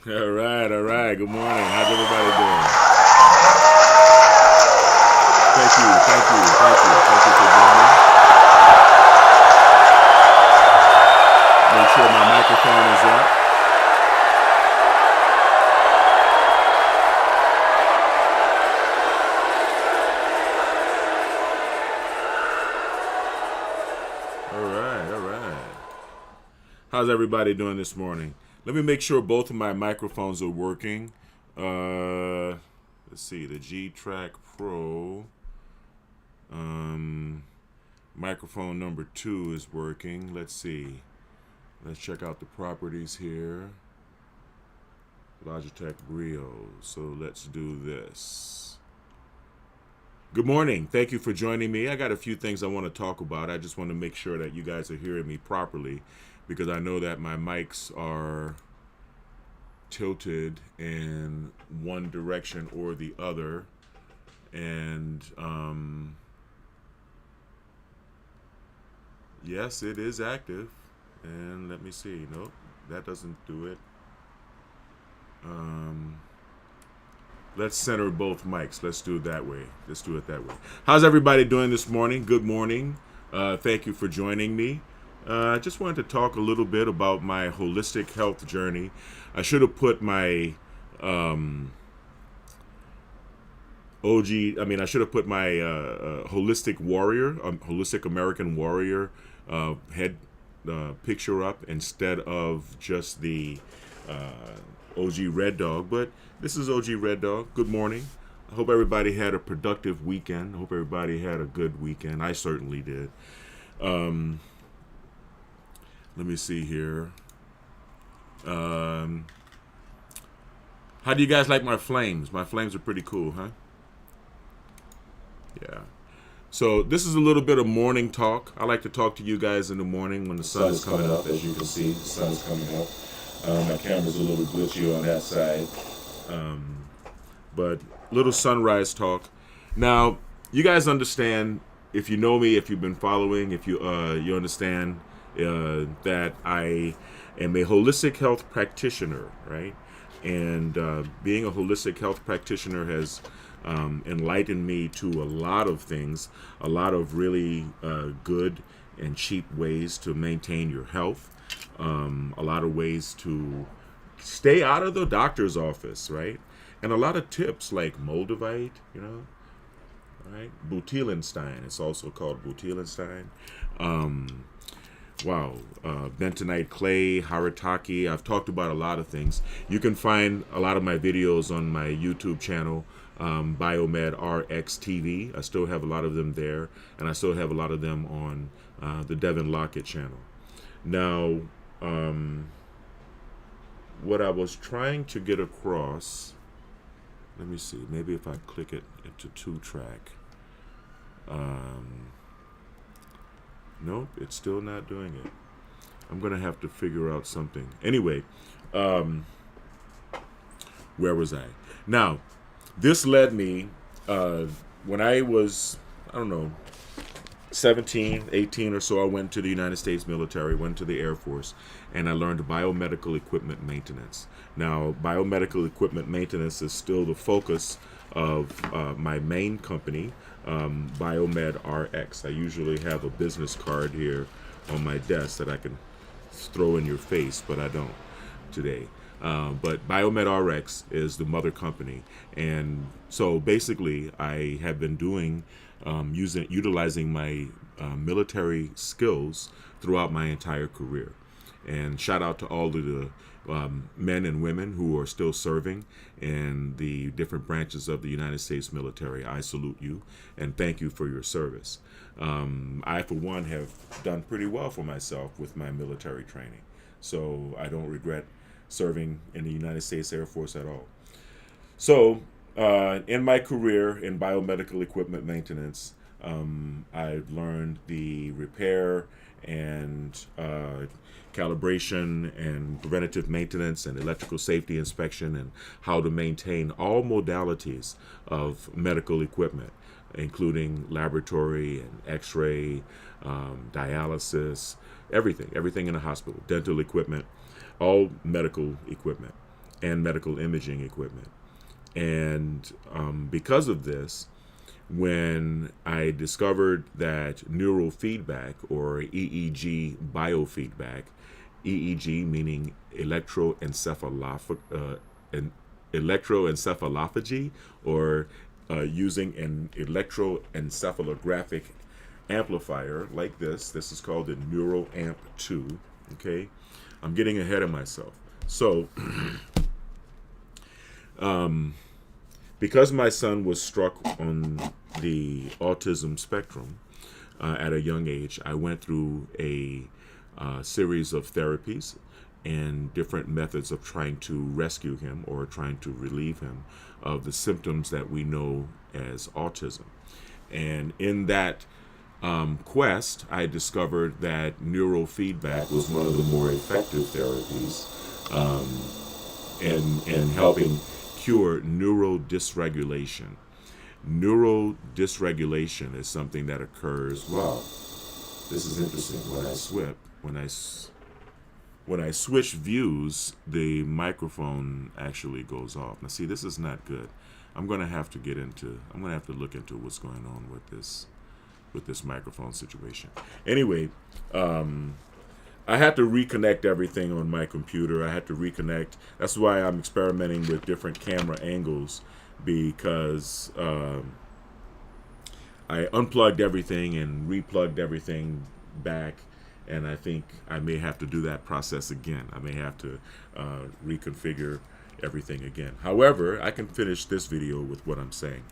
All right, all right. Good morning. How's everybody doing? Thank you for joining. Make sure my microphone is up. All right, all right. How's everybody doing this morning? Let me make sure both of my microphones are working. Let's see, the G Track Pro. Um, Microphone number 2 is working. Let's see. Let's check out the properties here. Logitech Brio. So let's do this. Good morning. Thank you for joining me. I got a few things I want to talk about. I just want to make sure that you guys are hearing me properly because I know that my mics are tilted in one direction or the other. And yes, it is active. And let me see. Nope, that doesn't do it. Let's center both mics. Let's do it that way. Let's do it that way. How's everybody doing this morning? Good morning. Thank you for joining me. I just wanted to talk a little bit about my holistic health journey. I should have put my I should have put my holistic warrior, holistic American warrior head picture up instead of just the G Redd Dogg. But this is G Redd Dogg. Good morning. I hope everybody had a productive weekend. I hope everybody had a good weekend. I certainly did. Let me see here. How do you guys like my flames? My flames are pretty cool, huh? Yeah. So this is a little bit of morning talk. I like to talk to you guys in the morning when the sun is coming up. As you can see, the sun is coming up. My camera's a little glitchy on that side. But little sunrise talk. Now, you guys understand, if you know me, if you've been following, if you understand that I am a holistic health practitioner, right? And being a holistic health practitioner has enlightened me to a lot of things, a lot of really good and cheap ways to maintain your health, a lot of ways to stay out of the doctor's office, right? And a lot of tips like Moldavite, right? Butylenstein. It's also called Butylenstein. Bentonite clay, Haritaki. I've talked about a lot of things. You can find a lot of my videos on my YouTube channel, Biomed RX TV. I still have a lot of them there, and I still have a lot of them on the Devin Lockett channel. Now, what I was trying to get across, let me see, maybe if I click it into 2-track. Nope, it's still not doing it. I'm going to have to figure out something. Anyway, where was I? Now, this led me, when I was, 17, 18 or so, I went to the United States military, went to the Air Force, and I learned biomedical equipment maintenance. Now, biomedical equipment maintenance is still the focus of my main company, Biomed RX. I usually have a business card here on my desk that I can throw in your face, but I don't today. But Biomed RX is the mother company, and so basically, I have been doing utilizing my military skills throughout my entire career. And shout out to all of the men and women who are still serving in the different branches of the United States military. I salute you and thank you for your service. I, for one, have done pretty well for myself with my military training, so I don't regret serving in the United States Air Force at all. So, in my career in biomedical equipment maintenance, I've learned the repair and calibration and preventative maintenance and electrical safety inspection and how to maintain all modalities of medical equipment, including laboratory and x-ray, dialysis, everything in a hospital, dental equipment, all medical equipment. and medical imaging equipment. And because of this, when I discovered that neural feedback, or EEG biofeedback, EEG meaning electroencephalophagy, or using an electroencephalographic amplifier like this. This is called the Neural Amp 2. Okay, I'm getting ahead of myself. So, because my son was struck on the autism spectrum at a young age, I went through a series of therapies and different methods of trying to rescue him, or trying to relieve him of the symptoms that we know as autism. And in that quest, I discovered that neurofeedback was one of the more effective therapies in helping cure neural dysregulation. Neural dysregulation is something that occurs. Wow, this is interesting. When I switch views, the microphone actually goes off. Now, see, this is not good. I'm going to have to look into what's going on with this microphone situation. Anyway, I had to reconnect everything on my computer. I had to reconnect. That's why I'm experimenting with different camera angles, because I unplugged everything and replugged everything back, and I think I may have to do that process again. I may have to reconfigure everything again. However, I can finish this video with what I'm saying.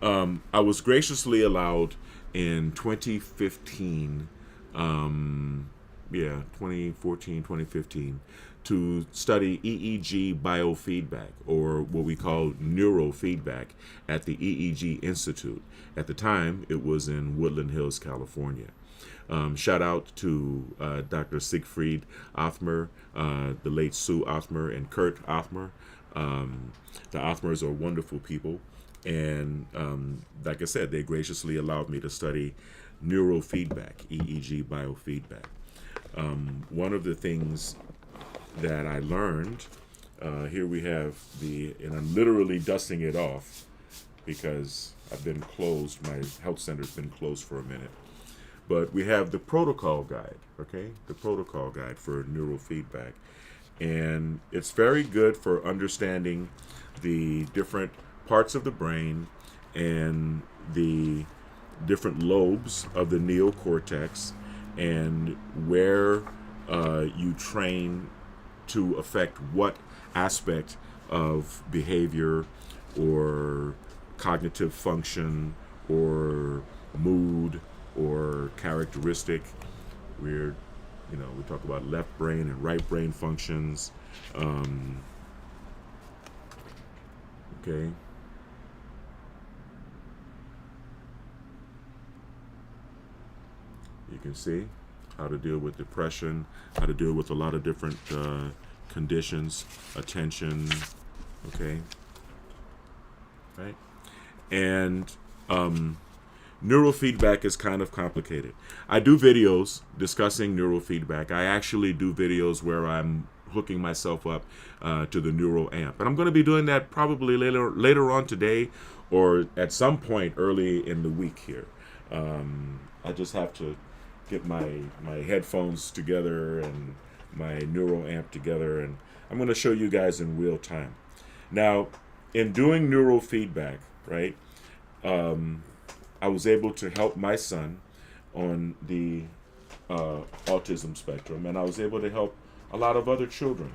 I was graciously allowed in 2015, 2014, 2015, to study EEG biofeedback, or what we call neurofeedback, at the EEG Institute. At the time, it was in Woodland Hills, California. Shout out to Dr. Siegfried Othmer, the late Sue Othmer, and Kurt Othmer. The Othmers are wonderful people. And like I said, they graciously allowed me to study neurofeedback, EEG biofeedback. One of the things that I learned, here we have and I'm literally dusting it off because I've been closed. My health center's been closed for a minute. But we have the protocol guide, okay? The protocol guide for neurofeedback. And it's very good for understanding the different parts of the brain and the different lobes of the neocortex, and where you train to affect what aspect of behavior or cognitive function or mood or characteristic. We talk about left brain and right brain functions. Okay. You can see how to deal with depression, how to deal with a lot of different conditions, attention, okay, right? And neurofeedback is kind of complicated. I do videos discussing neurofeedback. I actually do videos where I'm hooking myself up to the neural amp, and I'm going to be doing that probably later on today, or at some point early in the week here. I just have to get my headphones together and my neural amp together, and I'm going to show you guys in real time. Now, in doing neurofeedback, right, I was able to help my son on the autism spectrum, and I was able to help a lot of other children,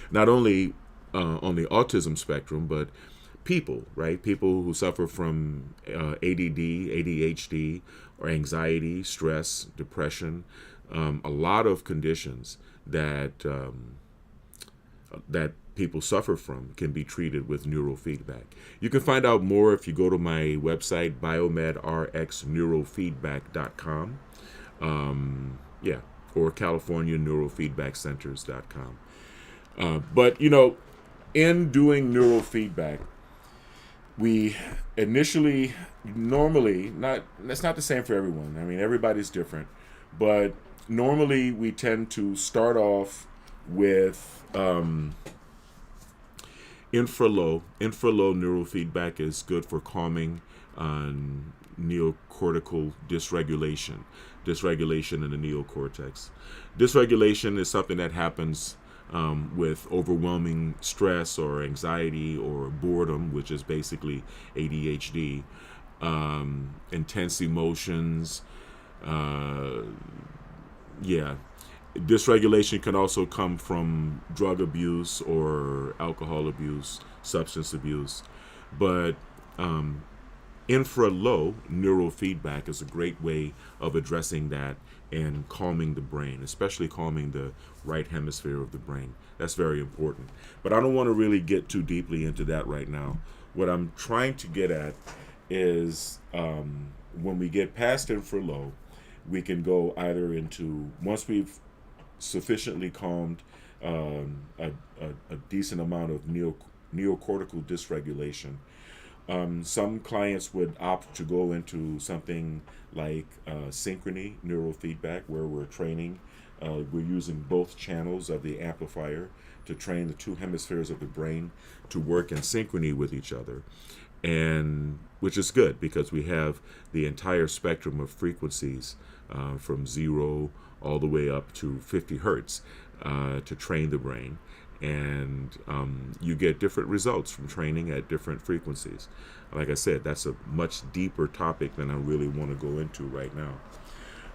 not only on the autism spectrum, but people, right? People who suffer from ADD, ADHD, or anxiety, stress, depression, a lot of conditions that people suffer from can be treated with neurofeedback. You can find out more if you go to my website, biomedrxneurofeedback.com, or californianeurofeedbackcenters.com. But, in doing neurofeedback, we initially, that's not the same for everyone. I mean, everybody's different, but normally we tend to start off with infralow neurofeedback is good for calming neocortical dysregulation in the neocortex. Dysregulation is something that happens with overwhelming stress or anxiety or boredom, which is basically ADHD, intense emotions. Yeah. Dysregulation can also come from drug abuse or alcohol abuse, substance abuse. But infralow neurofeedback is a great way of addressing that and calming the brain, especially calming the right hemisphere of the brain. That's very important. But I don't want to really get too deeply into that right now. What I'm trying to get at is when we get past infralow, we can go either into, once we've sufficiently calmed a decent amount of neocortical dysregulation. Some clients would opt to go into something like synchrony neurofeedback, where we're training, we're using both channels of the amplifier to train the two hemispheres of the brain to work in synchrony with each other. And which is good because we have the entire spectrum of frequencies from 0 all the way up to 50 hertz to train the brain. And you get different results from training at different frequencies. Like I said, that's a much deeper topic than I really want to go into right now.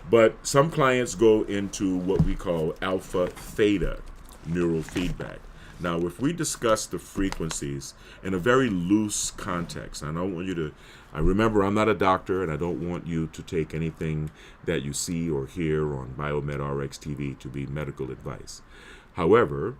But some clients go into what we call alpha theta neurofeedback. Now, if we discuss the frequencies in a very loose context, I don't want you to, I remember I'm not a doctor and I don't want you to take anything that you see or hear on Biomed RX TV to be medical advice. However,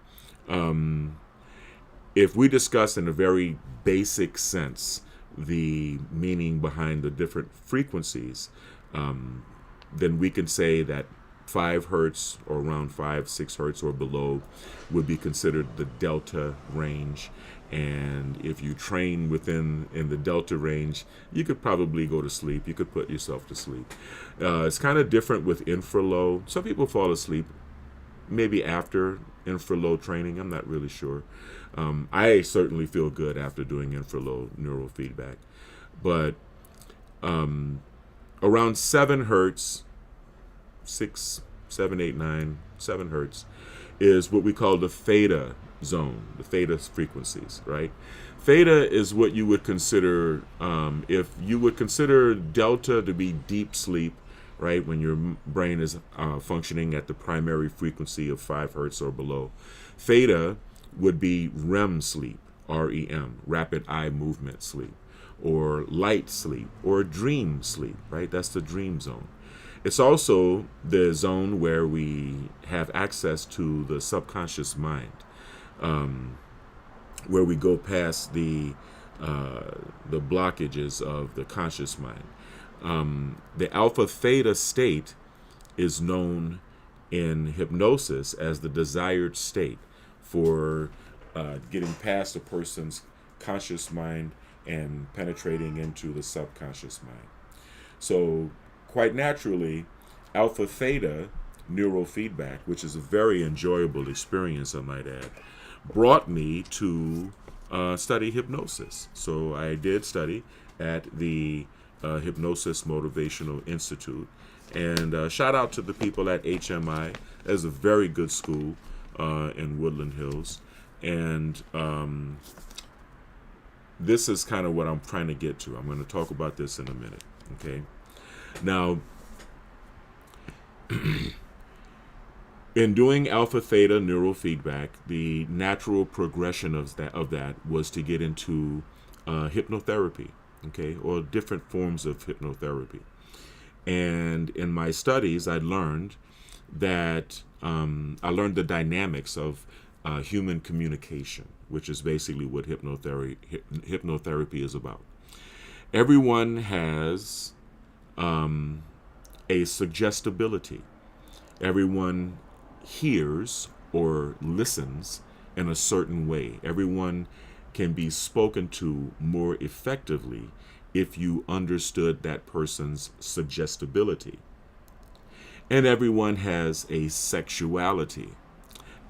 if we discuss in a very basic sense the meaning behind the different frequencies, then we can say that 5 hertz or around 5-6 hertz or below would be considered the delta range. And if you train in the delta range, you could probably go to sleep. You could put yourself to sleep. It's kind of different with infralow. Some people fall asleep maybe after infralow training. I'm not really sure. I certainly feel good after doing infralow neurofeedback. But around 7 hertz, 6, 7, 8, 9, 7 hertz is what we call the theta zone, the theta frequencies, right? Theta is what you would consider, if you would consider delta to be deep sleep, right? When your brain is functioning at the primary frequency of 5 hertz or below. Theta would be REM sleep, REM, rapid eye movement sleep, or light sleep, or dream sleep, right? That's the dream zone. It's also the zone where we have access to the subconscious mind, where we go past the blockages of the conscious mind. The alpha theta state is known in hypnosis as the desired state for getting past a person's conscious mind and penetrating into the subconscious mind. So quite naturally, alpha theta neurofeedback, which is a very enjoyable experience, I might add, brought me to study hypnosis. So I did study at the Hypnosis Motivational Institute. And shout out to the people at HMI. That's a very good school in Woodland Hills. And this is kind of what I'm trying to get to. I'm going to talk about this in a minute. Okay. Now, in doing alpha theta neurofeedback, the natural progression of that was to get into hypnotherapy, okay, or different forms of hypnotherapy. And in my studies, I learned that I learned the dynamics of human communication, which is basically what hypnotherapy is about. Everyone has a suggestibility. Everyone hears or listens in a certain way. Everyone can be spoken to more effectively if you understood that person's suggestibility. And everyone has a sexuality.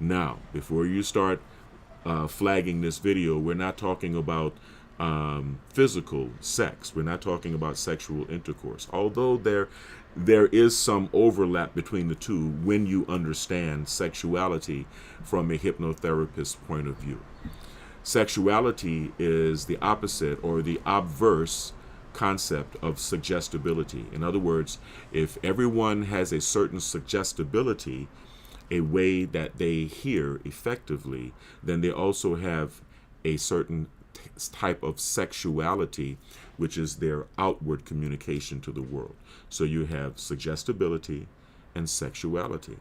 Now, before you start flagging this video, we're not talking about physical sex. We're not talking about sexual intercourse. Although there is some overlap between the two when you understand sexuality from a hypnotherapist's point of view. Sexuality is the opposite or the obverse concept of suggestibility. In other words, if everyone has a certain suggestibility, a way that they hear effectively, then they also have a certain type of sexuality, which is their outward communication to the world. So you have suggestibility and sexuality.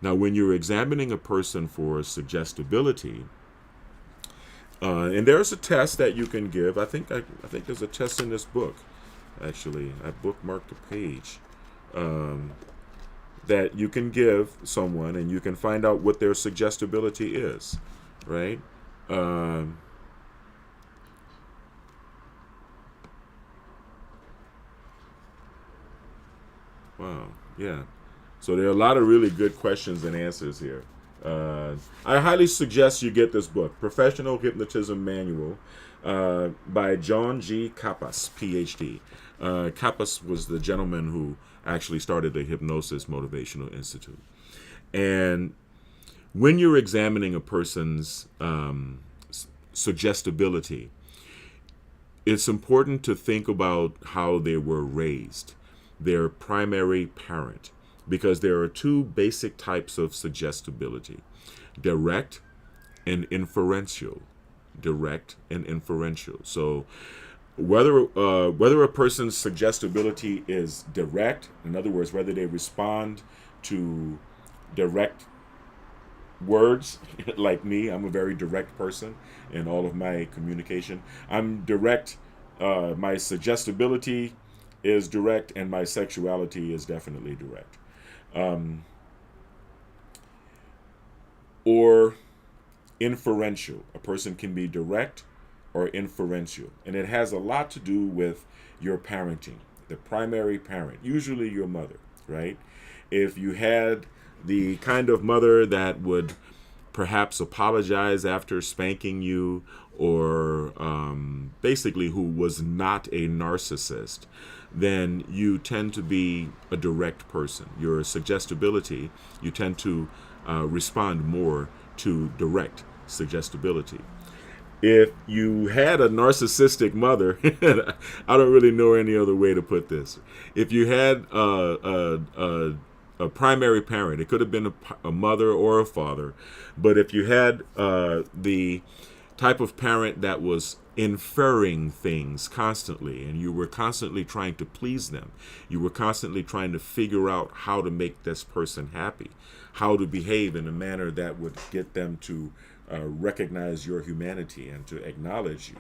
Now, when you're examining a person for suggestibility, and there's a test that you can give. I think there's a test in this book. Actually, I bookmarked a page that you can give someone, and you can find out what their suggestibility is, right? Wow, yeah. So there are a lot of really good questions and answers here. I highly suggest you get this book, Professional Hypnotism Manual, by John G. Kappas, PhD. Kappas was the gentleman who actually started the Hypnosis Motivational Institute. And when you're examining a person's suggestibility, it's important to think about how they were raised, their primary parent, because there are two basic types of suggestibility: direct and inferential. Direct and inferential. So whether a person's suggestibility is direct, in other words, whether they respond to direct words, like me, I'm a very direct person in all of my communication. I'm direct. My suggestibility is direct, and my sexuality is definitely direct. Or inferential. A person can be direct or inferential. And it has a lot to do with your parenting, the primary parent, usually your mother, right? If you had the kind of mother that would perhaps apologize after spanking you, or basically who was not a narcissist, then you tend to be a direct person. Your suggestibility, you tend to respond more to direct suggestibility. If you had a narcissistic mother, I don't really know any other way to put this. If you had a primary parent, it could have been a mother or a father, but if you had the type of parent that was inferring things constantly, and you were constantly trying to please them, you were constantly trying to figure out how to make this person happy, how to behave in a manner that would get them to recognize your humanity and to acknowledge you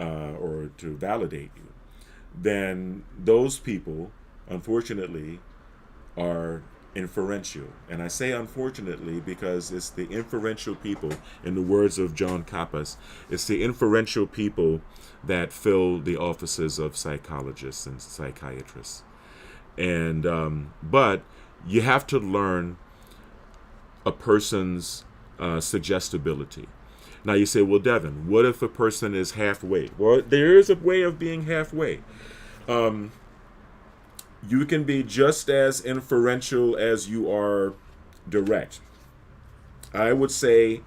or to validate you, then those people, unfortunately, are inferential. And I say unfortunately because it's the inferential people, in the words of John Kappas, it's the inferential people that fill the offices of psychologists and psychiatrists. And but you have to learn a person's suggestibility. Now you say, well, Devin, what if a person is halfway? Well, there is a way of being halfway. You can be just as inferential as you are direct. I would say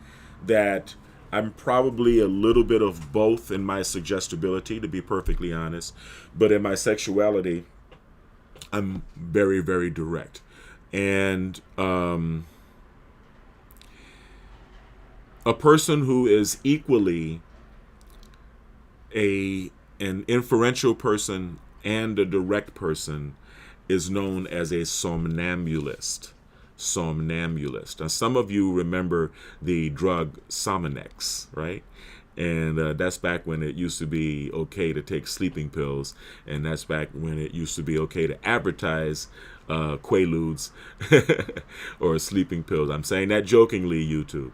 that I'm probably a little bit of both in my suggestibility, to be perfectly honest. But in my sexuality, I'm very, very direct. And a person who is equally an inferential person and a direct person is known as a somnambulist. Now, some of you remember the drug Sominex, right? And that's back when it used to be okay to take sleeping pills, and that's back when it used to be okay to advertise Quaaludes or sleeping pills. I'm saying that jokingly, YouTube.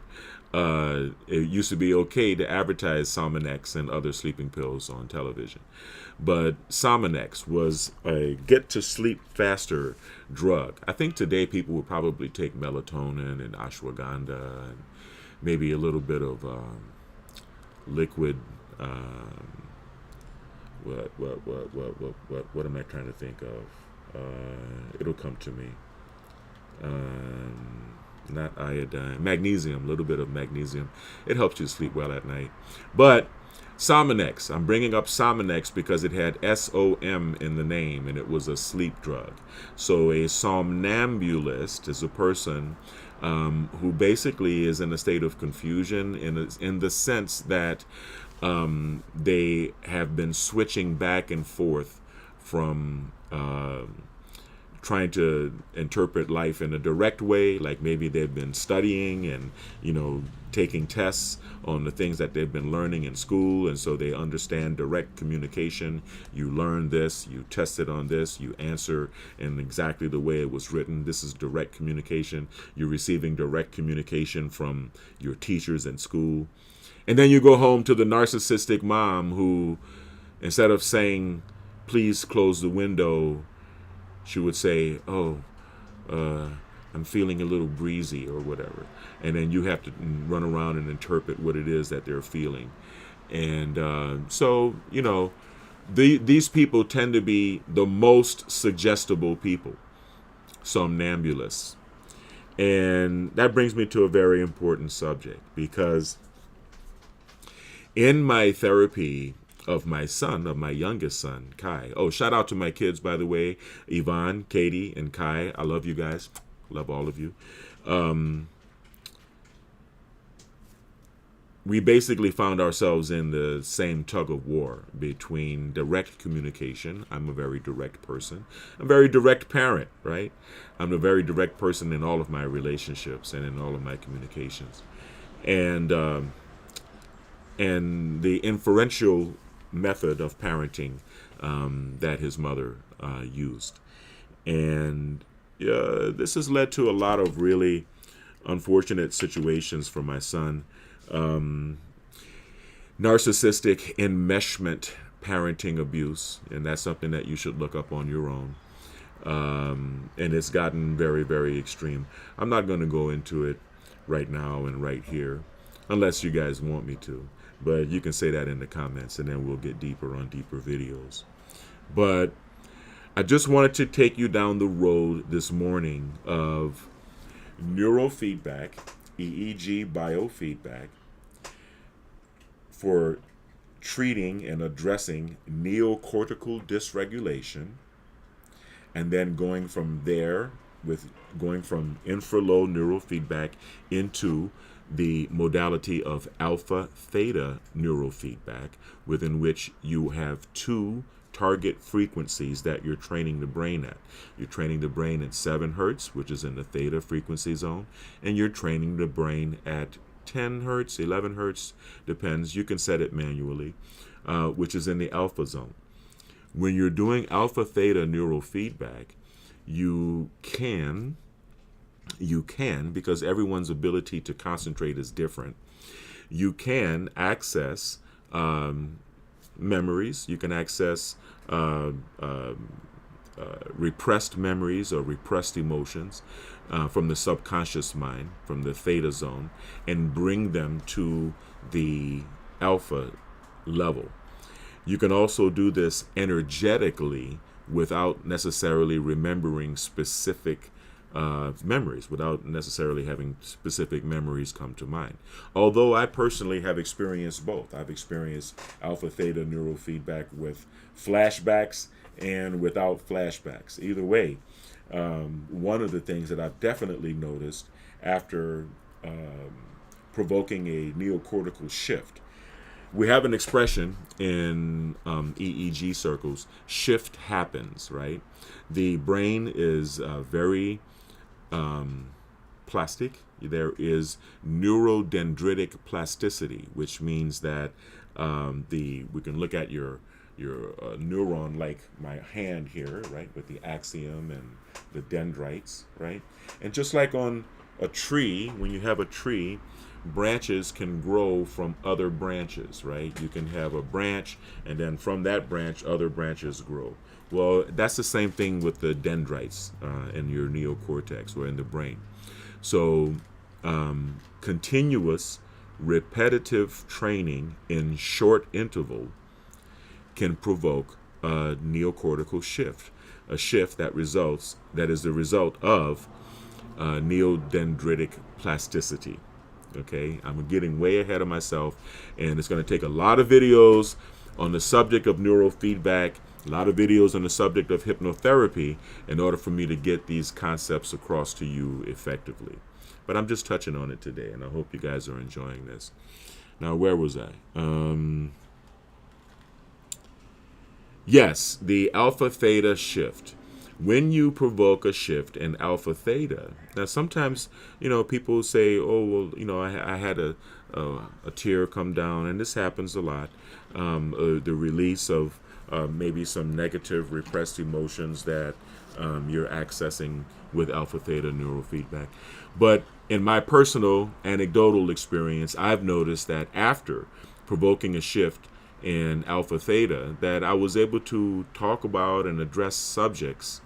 It used to be okay to advertise Sominex and other sleeping pills on television. But Sominex was a get to sleep faster drug. I think today people would probably take melatonin and ashwagandha and maybe a little bit of liquid. What am I trying to think of? It'll come to me. Not iodine, magnesium, a little bit of magnesium. It helps you sleep well at night. But Sominex, I'm bringing up Sominex because it had SOM in the name and it was a sleep drug. So a somnambulist is a person who basically is in a state of confusion in the sense that they have been switching back and forth from trying to interpret life in a direct way, like maybe they've been studying and taking tests on the things that they've been learning in school, and so they understand direct communication. You learn this, you test it on this, you answer in exactly the way it was written. This is direct communication. You're receiving direct communication from your teachers in school. And then you go home to the narcissistic mom who, instead of saying, please close the window, she would say, oh, I'm feeling a little breezy or whatever. And then you have to run around and interpret what it is that they're feeling. And so, these people tend to be the most suggestible people, somnambulists. And that brings me to a very important subject, because in my therapy of my son, of my youngest son, Kai. Oh, shout out to my kids, by the way, Yvonne, Katie, and Kai. I love you guys. Love all of you. We basically found ourselves in the same tug of war between direct communication. I'm a very direct person. I'm a very direct parent, right? I'm a very direct person in all of my relationships and in all of my communications. And the inferential method of parenting that his mother used. And this has led to a lot of really unfortunate situations for my son. Narcissistic enmeshment parenting abuse, and that's something that you should look up on your own. And it's gotten very, very extreme. I'm not going to go into it right now and right here, unless you guys want me to. But you can say that in the comments, and then we'll get deeper on deeper videos. But I just wanted to take you down the road this morning of neurofeedback, EEG biofeedback, for treating and addressing neocortical dysregulation, and then going from there going from infralow neurofeedback into the modality of alpha theta neurofeedback, within which you have two target frequencies that you're training the brain at. You're training the brain at 7 hertz, which is in the theta frequency zone, and you're training the brain at 10 hertz, 11 hertz, depends. You can set it manually, which is in the alpha zone. When you're doing alpha theta neurofeedback, you can, because everyone's ability to concentrate is different, you can access memories. You can access repressed memories or repressed emotions from the subconscious mind, from the theta zone, and bring them to the alpha level. You can also do this energetically without necessarily remembering specific memories, without necessarily having specific memories come to mind. Although I personally have experienced both. I've experienced alpha theta neurofeedback with flashbacks and without flashbacks. Either way, one of the things that I've definitely noticed after provoking a neocortical shift, we have an expression in EEG circles: shift happens, right? The brain is very plastic. There is neurodendritic plasticity, which means that we can look at your neuron, like my hand here, right, with the axiom and the dendrites, right? And just like on a tree, when you have a tree, branches can grow from other branches, right? You can have a branch, and then from that branch, other branches grow. Well, that's the same thing with the dendrites in your neocortex or in the brain. So, continuous, repetitive training in short interval can provoke a neocortical shift, a shift that is the result of neodendritic plasticity. Okay, I'm getting way ahead of myself, and it's going to take a lot of videos on the subject of neurofeedback, a lot of videos on the subject of hypnotherapy in order for me to get these concepts across to you effectively. But I'm just touching on it today, and I hope you guys are enjoying this. Now, where was I? Yes, the alpha theta shift. When you provoke a shift in alpha theta, now sometimes people say, "Oh well, I had a tear come down," and this happens a lot. The release of maybe some negative repressed emotions that you're accessing with alpha theta neurofeedback. But in my personal anecdotal experience, I've noticed that after provoking a shift in alpha theta, that I was able to talk about and address subjects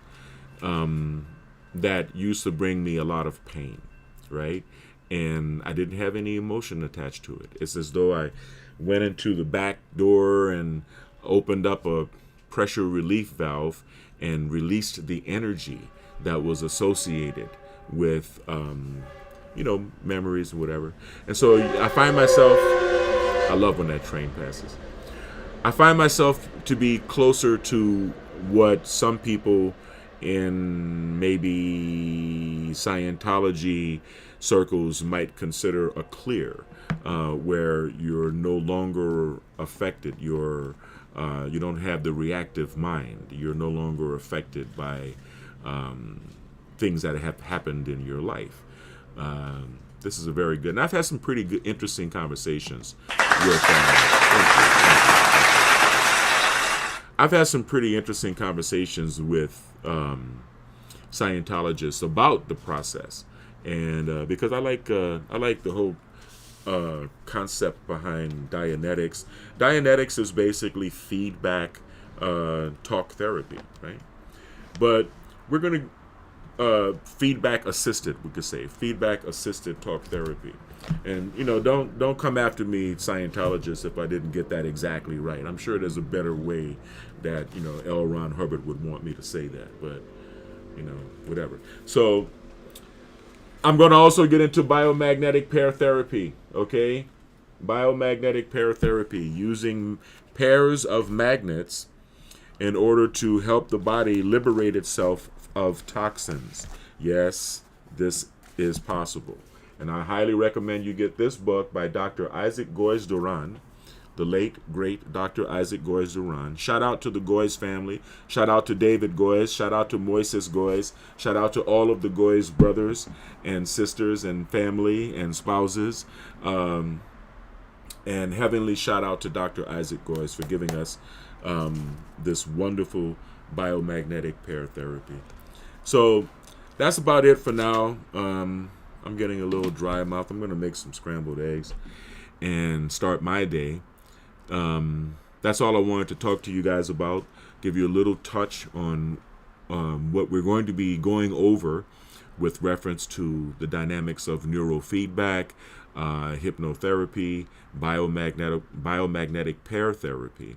that used to bring me a lot of pain, right? And I didn't have any emotion attached to it. It's as though I went into the back door and opened up a pressure relief valve and released the energy that was associated with, memories or whatever. And so I find myself, I love when that train passes. I find myself to be closer to what some people in maybe Scientology circles might consider a clear, where you're no longer affected. You don't have the reactive mind. You're no longer affected by things that have happened in your life. This is a very good, and I've had some pretty good, interesting conversations with. I've had some pretty interesting conversations with Scientologists about the process, and because I like the whole concept behind Dianetics. Dianetics is basically feedback talk therapy, right? But we're going to feedback assisted, we could say, feedback assisted talk therapy. And don't come after me, Scientologists, if I didn't get that exactly right. I'm sure there's a better way that L. Ron Hubbard would want me to say that, but whatever. So I'm going to also get into biomagnetic pair therapy. Okay, biomagnetic pair therapy, using pairs of magnets in order to help the body liberate itself of toxins. Yes, this is possible. And I highly recommend you get this book by Dr. Isaac Goyes Duran, the late, great Dr. Isaac Goyes Duran. Shout out to the Goyes family. Shout out to David Goyes. Shout out to Moises Goyes. Shout out to all of the Goyes brothers and sisters and family and spouses. And heavenly shout out to Dr. Isaac Goyes for giving us this wonderful biomagnetic pair therapy. So that's about it for now. I'm getting a little dry mouth. I'm going to make some scrambled eggs and start my day. That's all I wanted to talk to you guys about. Give you a little touch on what we're going to be going over with reference to the dynamics of neurofeedback, hypnotherapy, biomagnetic pair therapy,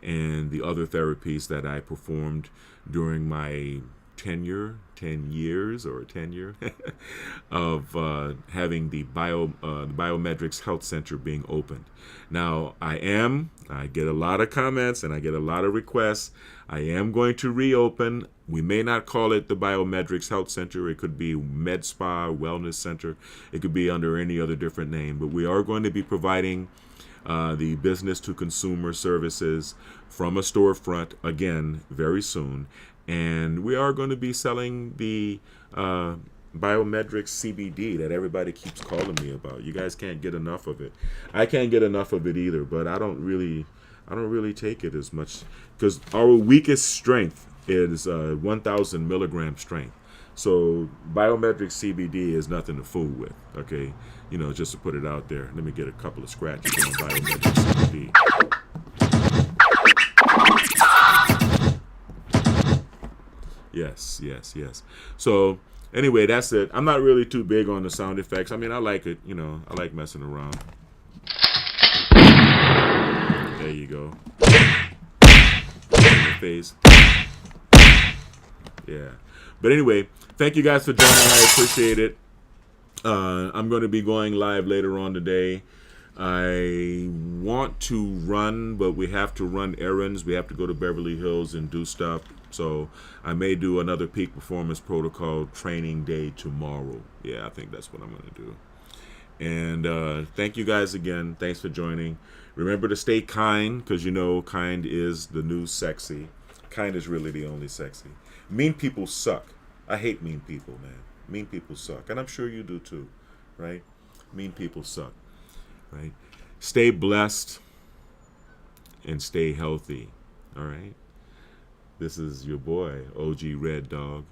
and the other therapies that I performed during my tenure of having the Biometrics Health Center being opened. Now, I get a lot of comments and I get a lot of requests. I am going to reopen. We may not call it the Biometrics Health Center. It could be Med Spa, Wellness Center. It could be under any other different name. But we are going to be providing the business to consumer services from a storefront again very soon. And we are going to be selling the Biometrics CBD that everybody keeps calling me about. You guys can't get enough of it. I can't get enough of it either, but I don't really take it as much because our weakest strength is 1,000 milligram strength. So biometric CBD is nothing to fool with. Okay, just to put it out there. Let me get a couple of scratches on biometric CBD. Yes, yes, yes. So anyway, that's it. I'm not really too big on the sound effects. I mean, I like it. I like messing around. There you go. In your face. Yeah. But anyway, thank you guys for joining. I appreciate it. I'm going to be going live later on today. I want to run, but we have to run errands. We have to go to Beverly Hills and do stuff. So I may do another peak performance protocol training day tomorrow. Yeah, I think that's what I'm going to do. And thank you guys again. Thanks for joining. Remember to stay kind, because kind is the new sexy. Kind is really the only sexy. Mean people suck. I hate mean people, man. Mean people suck. And I'm sure you do too, right? Mean people suck, right? Stay blessed and stay healthy, all right? This is your boy, G Redd Dogg.